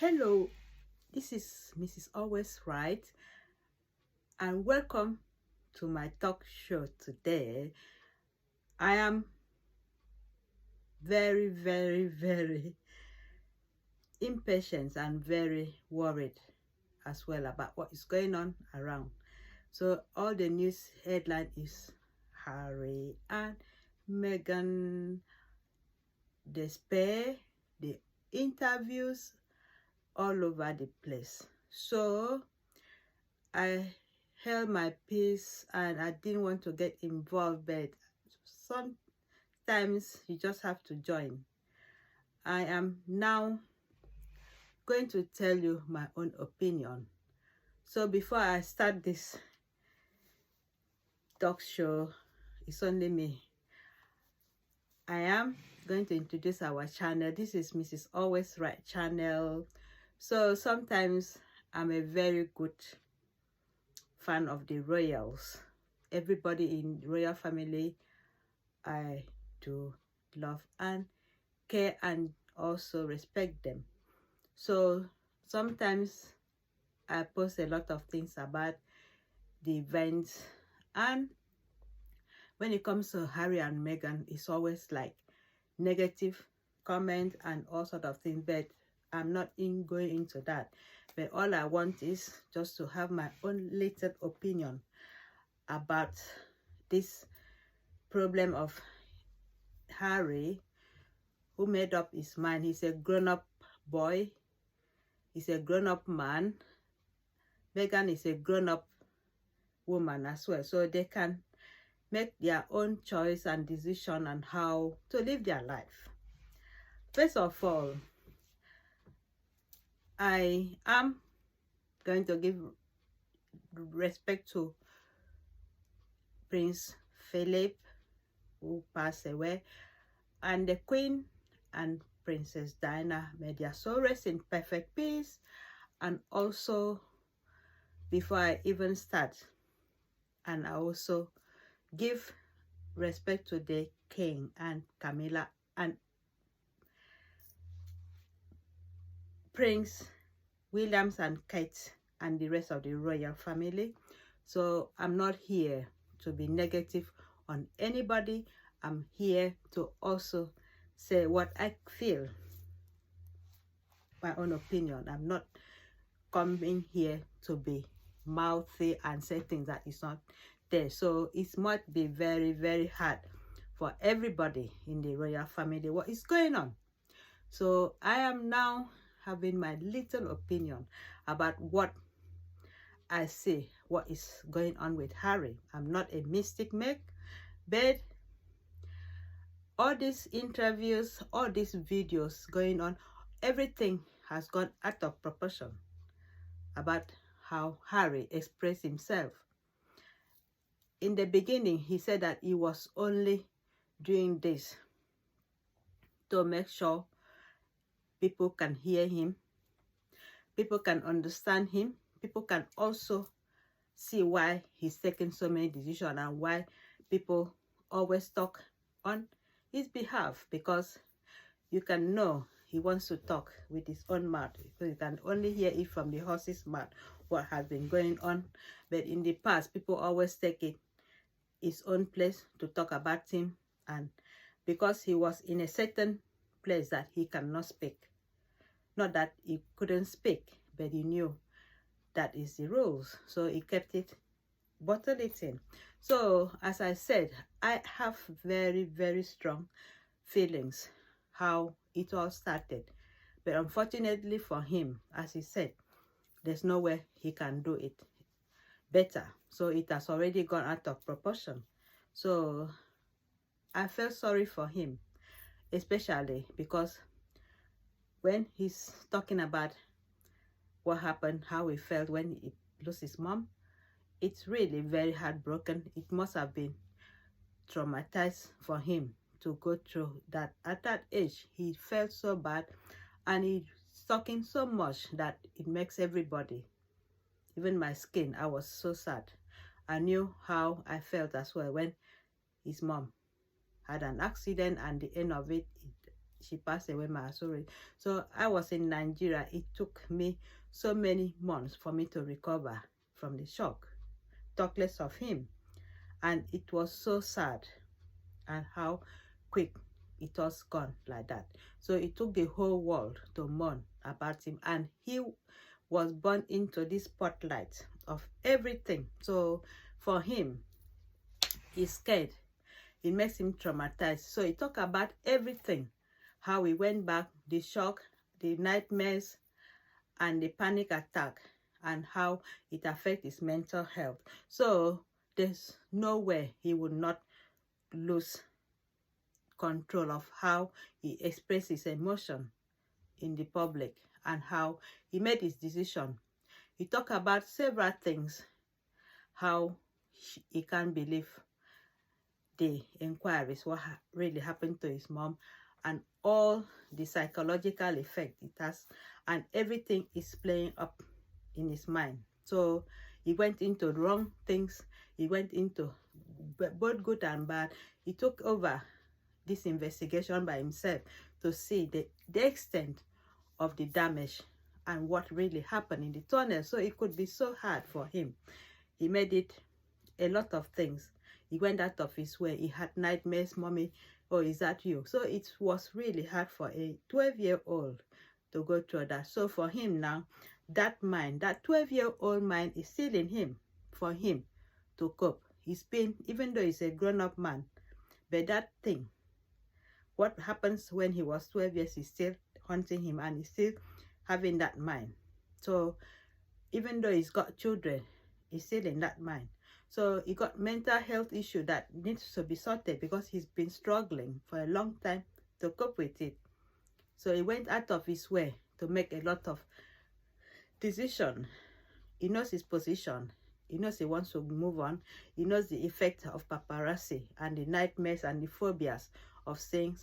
Hello, this is Mrs. Always Right, and welcome to my talk show today. I am very impatient and very worried as well about what is going on around. So all the news headline is Harry and Meghan, the spare, the interviews all over the place. So I held my peace and I didn't want to get involved, but sometimes you just have to join. I am now going to tell you my own opinion. So before I start this talk show, it's only me. I am going to introduce our channel. This is Mrs. Always Right channel. So sometimes I'm a very good fan of the royals. Everybody in royal family I do love and care and also respect them. So sometimes I post a lot of things about the events, and when it comes to Harry and Meghan, it's always like negative comment and all sort of things, but I'm not going into that. But all I want is just to have my own little opinion about this problem of Harry, who made up his mind. He's a grown-up boy, he's a grown-up man. Meghan is a grown-up woman as well, so they can make their own choice and decision on how to live their life. First of all, I am going to give respect to Prince Philip, who passed away, and the Queen and Princess Diana. May their soul rest in perfect peace. And also, before I even start, and I also give respect to the King and Camilla and Prince Williams and Kate and the rest of the royal family. So I'm not here to be negative on anybody. I'm here to also say what I feel, my own opinion. I'm not coming here to be mouthy and say things that is not there. So it might be very hard for everybody in the royal family what is going on. So I am now having my little opinion about what I see, what is going on with Harry. I'm not a mystic Meg, but all these interviews, all these videos going on, everything has gone out of proportion about how Harry expressed himself. In the beginning, he said that he was only doing this to make sure people can hear him, people can understand him, people can also see why he's taking so many decisions and why people always talk on his behalf, because you can know he wants to talk with his own mouth, because you can only hear it from the horse's mouth what has been going on. But in the past, people always take it his own place to talk about him, and because he was in a certain place that he cannot speak. Not that he couldn't speak, but he knew that is the rules, so he kept it, bottled it in. So as I said, I have very strong feelings how it all started, but unfortunately for him, as he said, there's no way he can do it better. So it has already gone out of proportion. So I felt sorry for him, especially because when he's talking about what happened, how he felt when he lost his mom, it's really very heartbroken. It must have been traumatized for him to go through that. At that age, he felt so bad, and he's talking so much that it makes everybody, even my skin, I was so sad. I knew how I felt as well when his mom had an accident, and the end of it, she passed away, my sorry. So I was in Nigeria. It took me so many months for me to recover from the shock, talk less of him. And it was so sad, and how quick it was gone like that. So it took the whole world to mourn about him, and he was born into this spotlight of everything. So for him, he's scared. It makes him traumatized. So he talked about everything, how he went back, the shock, the nightmares, and the panic attack, and how it affects his mental health. So there's no way he would not lose control of how he expresses emotion in the public and how he made his decision. He talked about several things, how he can't believe the inquiries, what really happened to his mom, and all the psychological effect it has, and everything is playing up in his mind. So he went into wrong things. He went into both good and bad. He took over this investigation by himself to see the extent of the damage and what really happened in the tunnel. So it could be so hard for him. He made it a lot of things. He went out of his way. He had nightmares, mommy, oh, is that you? So it was really hard for a 12-year-old to go through that. So for him now, that mind, that 12-year-old mind is still in him, for him to cope. He's been, even though he's a grown-up man, but that thing, what happens when he was 12 years, is still haunting him, and he's still having that mind. So even though he's got children, he's still in that mind. So he got mental health issue that needs to be sorted, because he's been struggling for a long time to cope with it. So he went out of his way to make a lot of decisions. He knows his position. He knows he wants to move on. He knows the effect of paparazzi and the nightmares and the phobias of seeing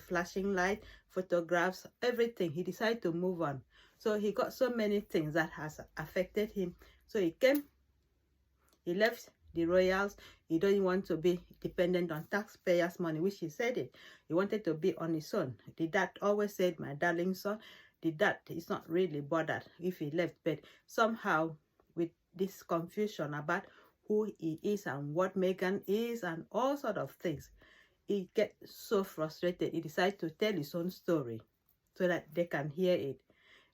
flashing light, photographs, everything. He decided to move on. So he got so many things that has affected him. So he came. He left the royals. He doesn't want to be dependent on taxpayers' money, which he said it. He wanted to be on his own. The dad always said, my darling son. The dad is not really bothered if he left, but somehow with this confusion about who he is and what Meghan is and all sort of things, he gets so frustrated. He decided to tell his own story so that they can hear it.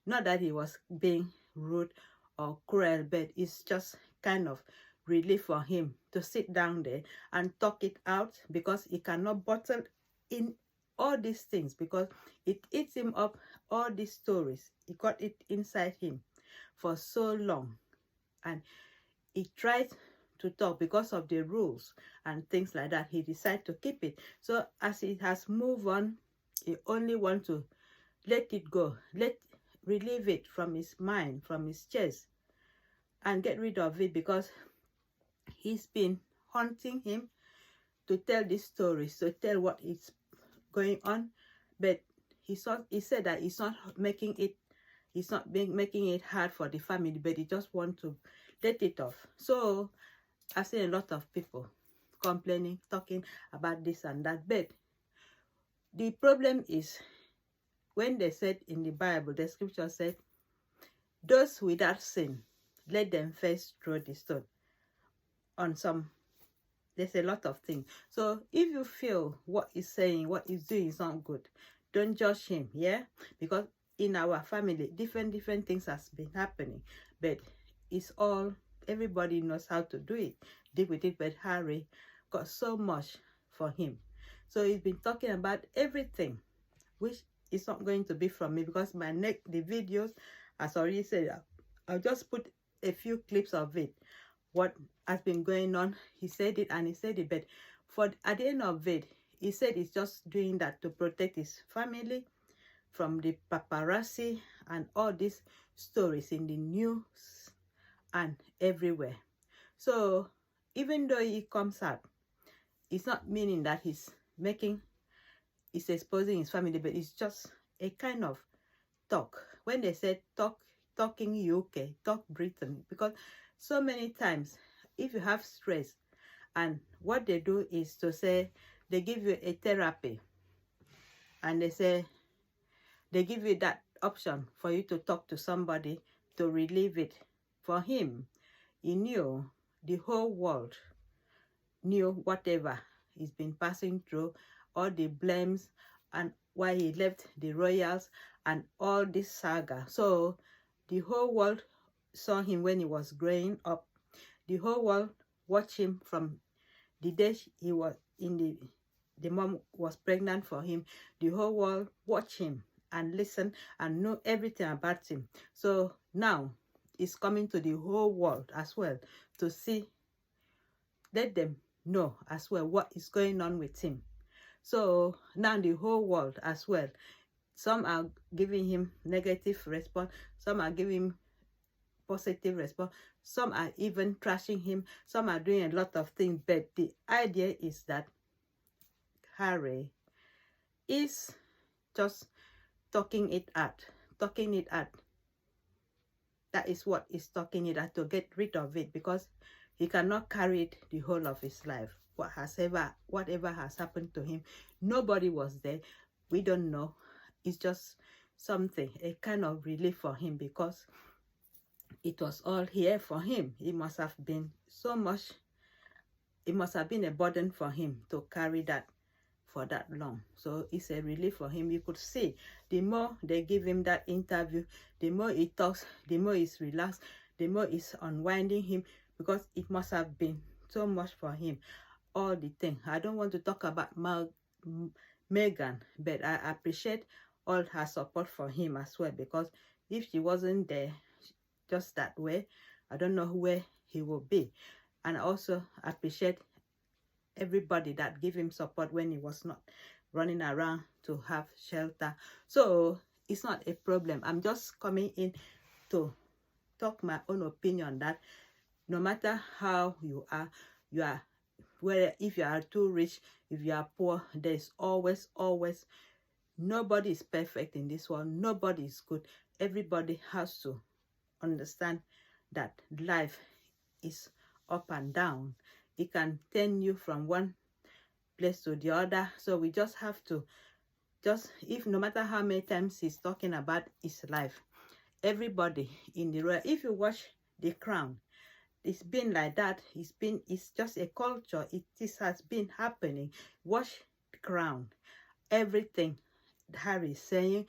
Not that he was being rude or cruel, but it's just kind of relief for him to sit down there and talk it out, because he cannot bottle in all these things, because it eats him up, all these stories. He got it inside him for so long, and he tried to talk because of the rules and things like that. He decided to keep it. So as he has moved on, he only wants to let it go, relieve it from his mind, from his chest, and get rid of it, because he's been haunting him to tell these stories, to tell what is going on. But he said that he's not making it hard for the family, but he just wants to let it off. So I've seen a lot of people complaining, talking about this and that. But the problem is, when they said in the Bible, the scripture said, those without sin, let them first throw the stone. On some, there's a lot of things. So if you feel what he's saying, what he's doing is not good, don't judge him, yeah? Because in our family, different things has been happening, but it's all, everybody knows how to do it, deal with it. But Harry got so much for him. So he's been talking about everything, which is not going to be from me, because the videos, as I already said, I'll just put a few clips of it, what has been going on. He said it, and he said it, but at the end of it, he said he's just doing that to protect his family from the paparazzi and all these stories in the news and everywhere. So even though he comes out, it's not meaning that he's exposing his family, but it's just a kind of talk. When they said talking UK, talk Britain, because so many times if you have stress, and what they do is to say they give you a therapy and they say they give you that option for you to talk to somebody to relieve it. For him, he knew the whole world knew whatever he's been passing through, all the blames, and why he left the royals and all this saga. So the whole world saw him when he was growing up. The whole world watched him from the day he was in the mom was pregnant for him. The whole world watched him and listened and know everything about him. So now it's coming to the whole world as well to see, let them know as well what is going on with him. So now the whole world as well, some are giving him negative response, some are giving him positive response, some are even trashing him, some are doing a lot of things. But the idea is that Harry is just talking it out. That is what is talking it out, to get rid of it, because he cannot carry it the whole of his life. Whatever has happened to him, nobody was there. We don't know. It's just something, a kind of relief for him, because it was all here for him. It must have been so much, it must have been a burden for him to carry that for that long. So it's a relief for him. You could see the more they give him that interview, the more he talks, the more he's relaxed, the more it's unwinding him, because it must have been so much for him, all the thing. I don't want to talk about Meghan, but I appreciate all her support for him as well, because if she wasn't there just that way, I don't know where he will be. And I also appreciate everybody that gave him support when he was not running around to have shelter. So it's not a problem. I'm just coming in to talk my own opinion that no matter how you are, whether if you are too rich, if you are poor, there's always nobody is perfect in this world. Nobody is good. Everybody has to understand that life is up and down. It can turn you from one place to the other. So we just have to, if no matter how many times he's talking about his life, everybody in the royal, if you watch The Crown, it's been like that. It's just a culture. This has been happening. Watch The Crown. Everything Harry is saying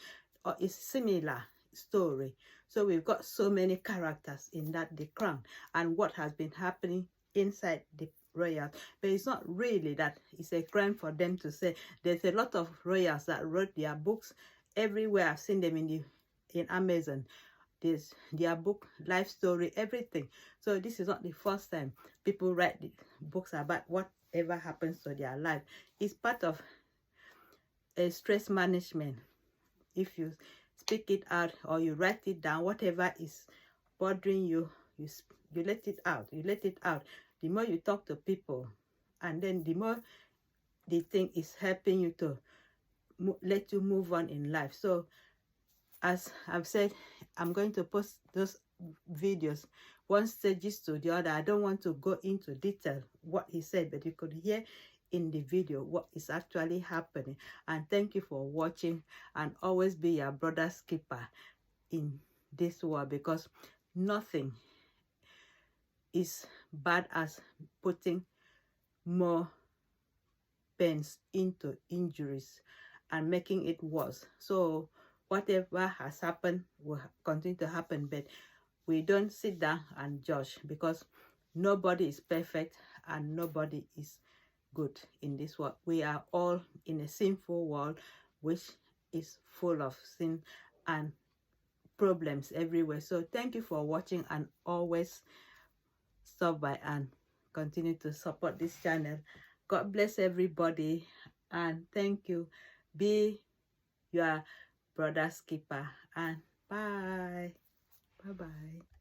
is similar story. So we've got so many characters in that The Crown, and what has been happening inside the royals. But it's not really that it's a crime for them to say. There's a lot of royals that wrote their books everywhere. I've seen them in Amazon. There's their book, life story, everything. So this is not the first time people write the books about whatever happens to their life. It's part of a stress management. If you speak it out or you write it down, whatever is bothering you, you let it out. You let it out. The more you talk to people, and then the more the thing is helping you to let you move on in life. So as I've said, I'm going to post those videos one stages to the other. I don't want to go into detail what he said, but you could hear in the video what is actually happening. And thank you for watching, and always be your brother's keeper in this world, because nothing is bad as putting more pains into injuries and making it worse. So whatever has happened will continue to happen, but we don't sit down and judge, because nobody is perfect and nobody is good in this world. We are all in a sinful world which is full of sin and problems everywhere. So thank you for watching, and always stop by and continue to support this channel. God bless everybody, and thank you. Be your brother's keeper, and bye. Bye-bye.